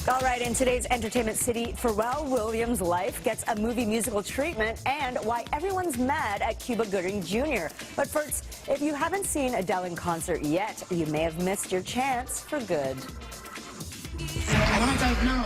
All right, in today's Entertainment City, Pharrell Williams' life gets a movie musical treatment and why everyone's mad at Cuba Gooding Jr. But first, if you haven't seen Adele in concert yet, you may have missed your chance for good. And I don't know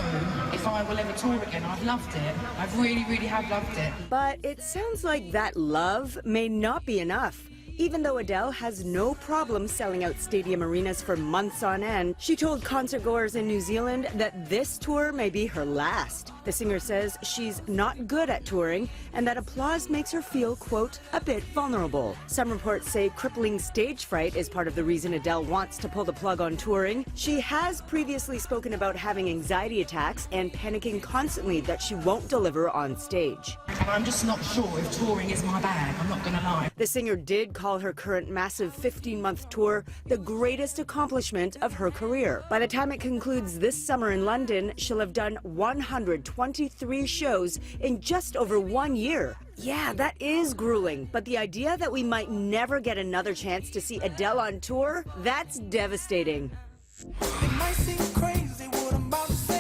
if I will ever tour again. I've loved it. I really, really have loved it. But it sounds like that love may not be enough. Even though Adele has no problem selling out stadium arenas for months on end, she told concertgoers in New Zealand that this tour may be her last. The singer says she's not good at touring and that applause makes her feel, quote, a bit vulnerable. Some reports say crippling stage fright is part of the reason Adele wants to pull the plug on touring. She has previously spoken about having anxiety attacks and panicking constantly that she won't deliver on stage. And I'm just not sure if touring is my bag, I'm not going to lie. The singer did call her current massive 15-month tour the greatest accomplishment of her career. By the time it concludes this summer in London, she'll have done 123 shows in just over 1 year. Yeah, that is grueling, but the idea that we might never get another chance to see Adele on tour, that's devastating. It might seem crazy what I'm about to say.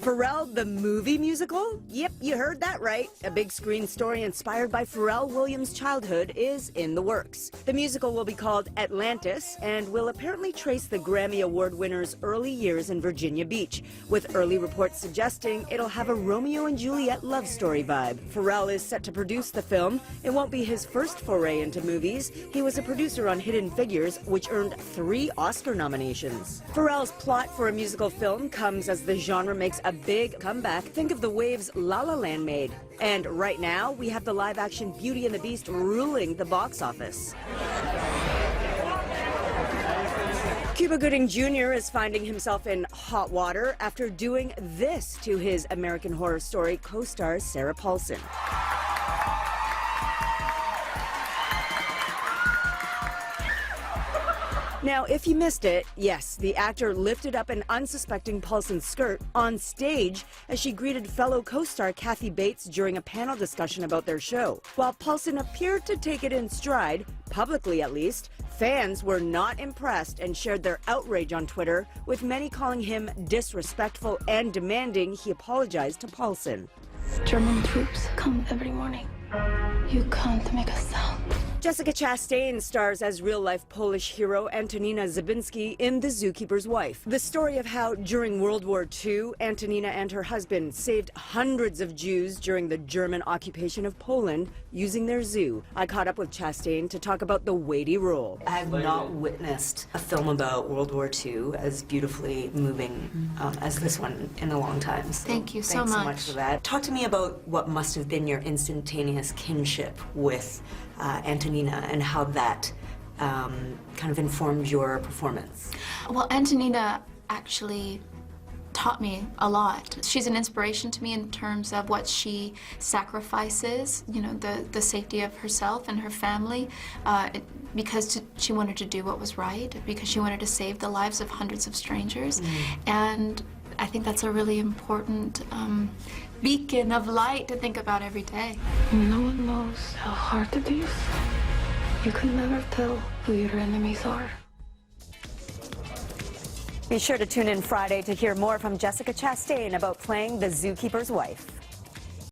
Pharrell the movie musical? Yep, you heard that right. A big screen story inspired by Pharrell Williams' childhood is in the works. The musical will be called Atlantis and will apparently trace the Grammy Award winner's early years in Virginia Beach, with early reports suggesting it'll have a Romeo and Juliet love story vibe. Pharrell is set to produce the film. It won't be his first foray into movies. He was a producer on Hidden Figures, which earned 3 Oscar nominations. Pharrell's plot for a musical film comes as the genre makes a big comeback. Think of the waves La La Land made. And right now, we have the live-action Beauty and the Beast ruling the box office. Cuba Gooding Jr. is finding himself in hot water after doing this to his American Horror Story co-star Sarah Paulson. Now, if you missed it, yes, the actor lifted up an unsuspecting Paulson's skirt on stage as she greeted fellow co-star Kathy Bates during a panel discussion about their show. While Paulson appeared to take it in stride, publicly at least, fans were not impressed and shared their outrage on Twitter, with many calling him disrespectful and demanding he apologize to Paulson. German troops come every morning. You can't make a sound. Jessica Chastain stars as real-life Polish hero Antonina Zabinski in The Zookeeper's Wife. The story of how, during World War II, Antonina and her husband saved hundreds of Jews during the German occupation of Poland using their zoo. I caught up with Chastain to talk about the weighty role. I have not witnessed a film about World War II as beautifully moving as this one in a long time. So Thank you so thanks much. so much for that. Talk to me about what must have been your instantaneous kinship with Antonina and how that kind of informed your performance. Well, Antonina actually taught me a lot. She's an inspiration to me in terms of what she sacrifices, you know, the safety of herself and her family, because she wanted to do what was right, because she wanted to save the lives of hundreds of strangers. And I think that's a really important beacon of light to think about every day. No one knows how hard it is. You can never tell who your enemies are. Be sure to tune in Friday to hear more from Jessica Chastain about playing The Zookeeper's Wife.